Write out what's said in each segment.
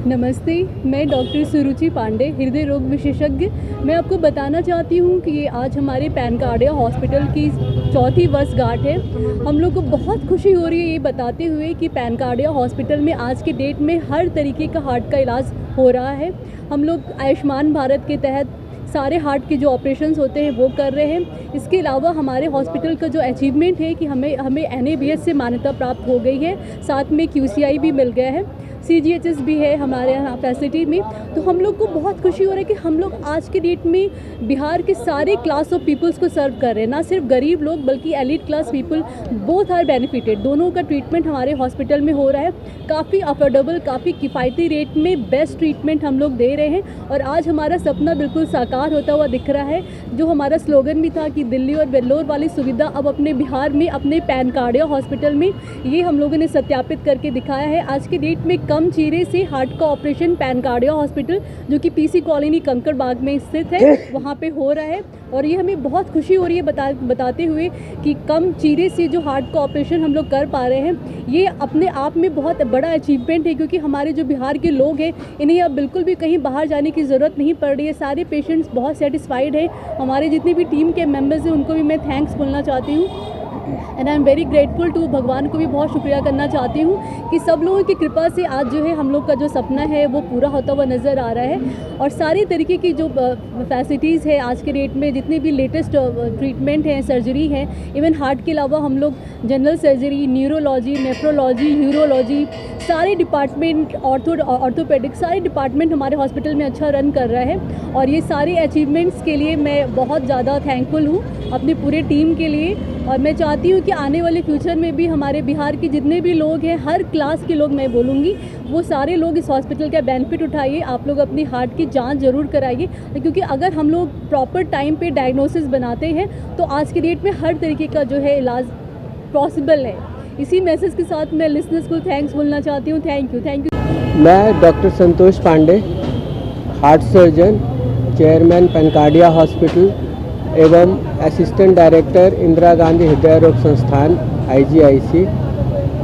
नमस्ते, मैं डॉक्टर सुरुचि पांडे, हृदय रोग विशेषज्ञ। मैं आपको बताना चाहती हूँ कि ये आज हमारे पैनकार्डिया हॉस्पिटल की चौथी वर्षगांठ है। हम लोग को बहुत खुशी हो रही है ये बताते हुए कि पैनकार्डिया हॉस्पिटल में आज के डेट में हर तरीके का हार्ट का इलाज हो रहा है। हम लोग आयुष्मान भारत के तहत सारे हार्ट के जो ऑपरेशंस होते हैं वो कर रहे हैं। इसके अलावा हमारे हॉस्पिटल का जो अचीवमेंट है कि हमें NABH से मान्यता प्राप्त हो गई है, साथ में QCI भी मिल गया है, CGHS भी है हमारे यहाँ फैसिलिटी में। तो हम लोग को बहुत खुशी हो रहा है कि हम लोग आज के डेट में बिहार के सारे क्लास ऑफ पीपल्स को सर्व कर रहे हैं, ना सिर्फ गरीब लोग बल्कि elite class people, both are benefited. दोनों का ट्रीटमेंट हमारे हॉस्पिटल में हो रहा है, काफ़ी अफोर्डेबल, काफ़ी किफ़ायती रेट में बेस्ट ट्रीटमेंट हम लोग दे रहे हैं। और आज हमारा सपना बिल्कुल साकार होता हुआ दिख रहा है। जो हमारा स्लोगन भी था कि दिल्ली और वेल्लोर वाली सुविधा अब अपने बिहार में, अपने पैनकार्डिया हॉस्पिटल में, ये हम लोगों ने सत्यापित करके दिखाया है। आज के डेट में कम चीरे से हार्ट का ऑपरेशन पैनकार्डिया हॉस्पिटल, जो कि PC कॉलोनी कंकड़ बाग में स्थित है, वहाँ पे हो रहा है। और ये हमें बहुत खुशी हो रही है बताते हुए कि कम चीरे से जो हार्ट का ऑपरेशन हम लोग कर पा रहे हैं, ये अपने आप में बहुत बड़ा अचीवमेंट है। क्योंकि हमारे जो बिहार के लोग हैं, इन्हें अब बिल्कुल भी कहीं बाहर जाने की ज़रूरत नहीं पड़ रही है। सारे पेशेंट्स बहुत सेटिस्फाइड हैं। हमारे जितने भी टीम के मेंबर्स हैं उनको भी मैं थैंक्स बोलना चाहती हूँ। And I am very grateful to, भगवान को भी बहुत शुक्रिया करना चाहती हूँ कि सब लोगों की कृपा से आज जो है हम लोग का जो सपना है वो पूरा होता हुआ नज़र आ रहा है। और सारी तरीके की जो फैसिलिटीज़ है आज के डेट में, जितने भी लेटेस्ट ट्रीटमेंट हैं, सर्जरी है, इवन हार्ट के अलावा हम लोग general surgery, neurology, nephrology, urology, सारे डिपार्टमेंट, ऑर्थोपेडिक्स, सारे डिपार्टमेंट हमारे हॉस्पिटल में अच्छा रन कर रहा है। और ये सारे अचीवमेंट्स के लिए मैं बहुत ज़्यादा थैंकफुल हूँ अपनी पूरे टीम के लिए। और मैं चाहती हूँ कि आने वाले फ्यूचर में भी हमारे बिहार के जितने भी लोग हैं, हर क्लास के लोग मैं बोलूँगी, वो सारे लोग इस हॉस्पिटल का बेनिफिट उठाइए। आप लोग अपनी हार्ट की जांच ज़रूर कराइए, क्योंकि अगर हम लोग प्रॉपर टाइम पे डायग्नोसिस बनाते हैं तो आज की डेट में हर तरीके का जो है इलाज पॉसिबल है। इसी मैसेज के साथ मैं लिसनर्स को थैंक्स बोलना चाहती हूँ। Thank you. मैं doctor Santosh Pandey, heart surgeon, chairman Pancardia hospital एवं असिस्टेंट डायरेक्टर इंदिरा गांधी हृदय रोग संस्थान IGIC।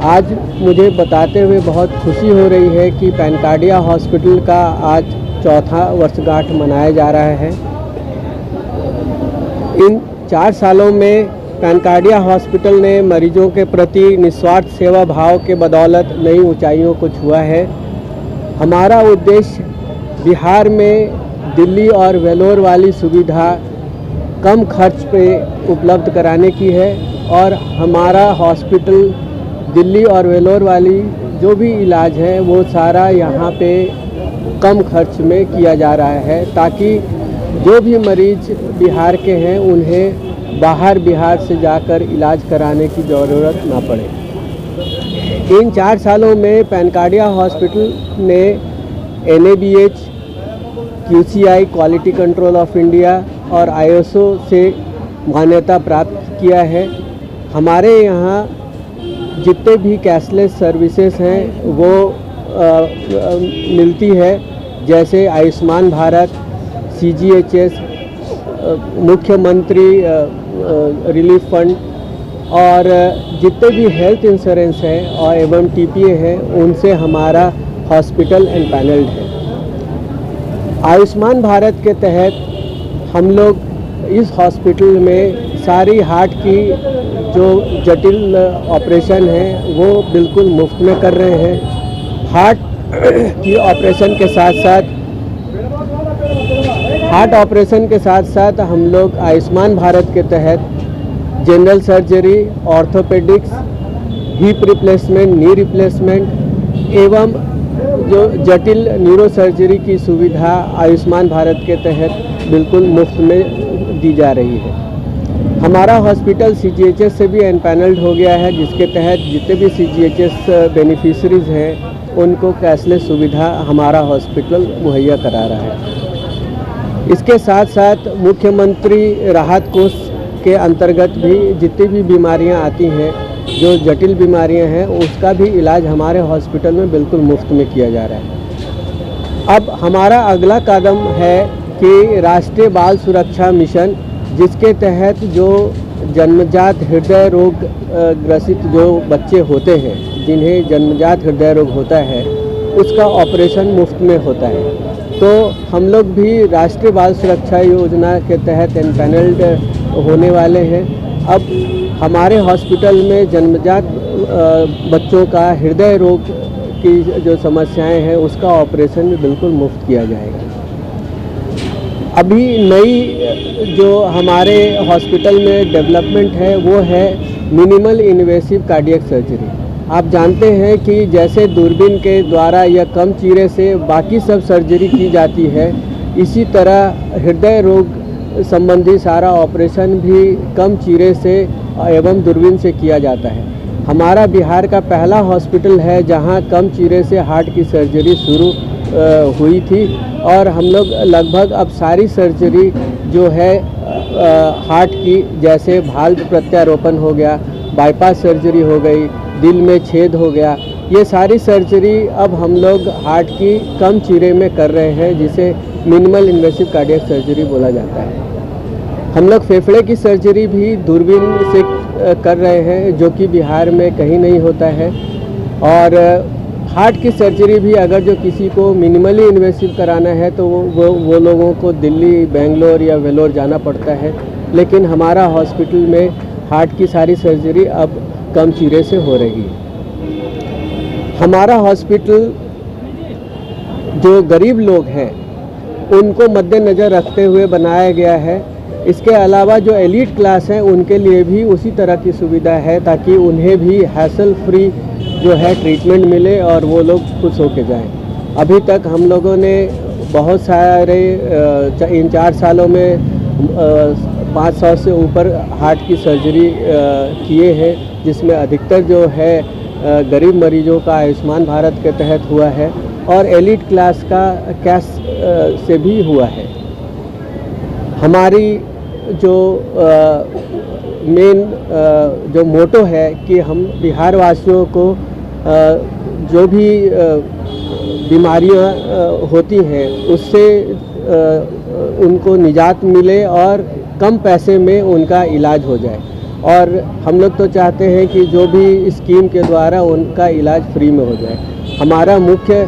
आज मुझे बताते हुए बहुत खुशी हो रही है कि पैनकार्डिया हॉस्पिटल का आज चौथा वर्षगांठ मनाया जा रहा है। इन 4 सालों में पैनकार्डिया हॉस्पिटल ने मरीजों के प्रति निस्वार्थ सेवा भाव के बदौलत नई ऊंचाइयों को छुआ है। हमारा उद्देश्य बिहार में दिल्ली और वेलोर वाली सुविधा कम खर्च पे उपलब्ध कराने की है। और हमारा हॉस्पिटल दिल्ली और वेलोर वाली जो भी इलाज है वो सारा यहाँ पे कम खर्च में किया जा रहा है, ताकि जो भी मरीज बिहार के हैं उन्हें बाहर बिहार से जाकर इलाज कराने की ज़रूरत ना पड़े। इन 4 सालों में पैनकार्डिया हॉस्पिटल ने NABH, QCI quality control of India और ISO से मान्यता प्राप्त किया है। हमारे यहाँ जितने भी कैशलेस सर्विसेज हैं वो मिलती है, जैसे आयुष्मान भारत, CGHS, मुख्यमंत्री रिलीफ फंड, और जितने भी हेल्थ इंश्योरेंस है और एवं TPA है, उनसे हमारा हॉस्पिटल एम्पैनल्ड है। आयुष्मान भारत के तहत हम लोग इस हॉस्पिटल में सारी हार्ट की जो जटिल ऑपरेशन है वो बिल्कुल मुफ्त में कर रहे हैं। हार्ट की ऑपरेशन के साथ साथ हम लोग आयुष्मान भारत के तहत general surgery, orthopaedics, hip replacement, knee replacement एवं जो जटिल न्यूरो सर्जरी की सुविधा आयुष्मान भारत के तहत बिल्कुल मुफ्त में दी जा रही है। हमारा हॉस्पिटल CGHS से भी एम्पैनल्ड हो गया है, जिसके तहत जितने भी CGHS बेनिफिशरीज हैं उनको कैशलेस सुविधा हमारा हॉस्पिटल मुहैया करा रहा है। इसके साथ साथ मुख्यमंत्री राहत कोष के अंतर्गत भी जितनी भी बीमारियां आती हैं, जो जटिल बीमारियां हैं, उसका भी इलाज हमारे हॉस्पिटल में बिल्कुल मुफ्त में किया जा रहा है। अब हमारा अगला कदम है कि राष्ट्रीय बाल सुरक्षा मिशन, जिसके तहत जो जन्मजात हृदय रोग ग्रसित जो बच्चे होते हैं, जिन्हें जन्मजात हृदय रोग होता है, उसका ऑपरेशन मुफ्त में होता है। तो हम लोग भी राष्ट्रीय बाल सुरक्षा योजना के तहत एम्पैनल्ड होने वाले हैं। अब हमारे हॉस्पिटल में जन्मजात बच्चों का हृदय रोग की जो समस्याएं हैं उसका ऑपरेशन भी बिल्कुल मुफ्त किया जाएगा। अभी नई जो हमारे हॉस्पिटल में डेवलपमेंट है वो है मिनिमल इन्वेसिव कार्डियक सर्जरी। आप जानते हैं कि जैसे दूरबीन के द्वारा या कम चीरे से बाकी सब सर्जरी की जाती है, इसी तरह हृदय रोग संबंधी सारा ऑपरेशन भी कम चीरे से एवं दूरबीन से किया जाता है। हमारा बिहार का पहला हॉस्पिटल है जहां कम चीरे से हार्ट की सर्जरी शुरू हुई थी और हम लोग लगभग अब सारी सर्जरी जो है हार्ट की, जैसे भाल्व प्रत्यारोपण हो गया, बाईपास सर्जरी हो गई, दिल में छेद हो गया, ये सारी सर्जरी अब हम लोग हार्ट की कम चीरे में कर रहे हैं, जिसे मिनिमल इन्वेसिव कार्डियक सर्जरी बोला जाता है। हम लोग फेफड़े की सर्जरी भी दूरबीन से कर रहे हैं, जो कि बिहार में कहीं नहीं होता है। और हार्ट की सर्जरी भी अगर जो किसी को मिनिमली इन्वेसिव कराना है तो वो लोगों को दिल्ली, बेंगलोर या वेलोर जाना पड़ता है, लेकिन हमारा हॉस्पिटल में हार्ट की सारी सर्जरी अब कम चीरे से हो रही है। हमारा हॉस्पिटल जो गरीब लोग हैं उनको मद्देनज़र रखते हुए बनाया गया है। इसके अलावा जो एलीट क्लास हैं उनके लिए भी उसी तरह की सुविधा है, ताकि उन्हें भी हैसल फ्री जो है ट्रीटमेंट मिले और वो लोग खुश होके जाएं। अभी तक हम लोगों ने बहुत सारे इन 4 सालों में 500 से ऊपर हार्ट की सर्जरी किए हैं, जिसमें अधिकतर जो है गरीब मरीजों का आयुष्मान भारत के तहत हुआ है और एलीट क्लास का कैश से भी हुआ है। हमारी जो मेन जो मोटो है कि हम बिहार वासियों को जो भी बीमारियां होती हैं उससे उनको निजात मिले और कम पैसे में उनका इलाज हो जाए। और हम लोग तो चाहते हैं कि जो भी स्कीम के द्वारा उनका इलाज फ्री में हो जाए। हमारा मुख्य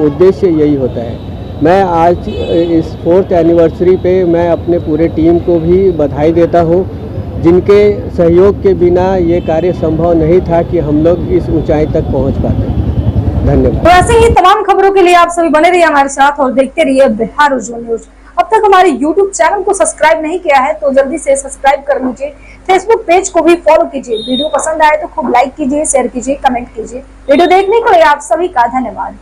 उद्देश्य यही होता है। मैं आज इस 4th एनिवर्सरी पे मैं अपने पूरे टीम को भी बधाई देता हूँ, जिनके सहयोग के बिना ये कार्य संभव नहीं था कि हम लोग इस ऊंचाई तक पहुँच पाते। धन्यवाद। तो ऐसे ही तमाम खबरों के लिए आप सभी बने रहिए हमारे साथ और देखते रहिए बिहार उज्जवल न्यूज। अब तक हमारे YouTube चैनल को सब्सक्राइब नहीं किया है तो जल्दी से सब्सक्राइब कर लीजिए। Facebook पेज को भी फॉलो कीजिए। वीडियो पसंद आए तो खूब लाइक कीजिए, शेयर कीजिए, कमेंट कीजिए। वीडियो देखने के लिए आप सभी का धन्यवाद।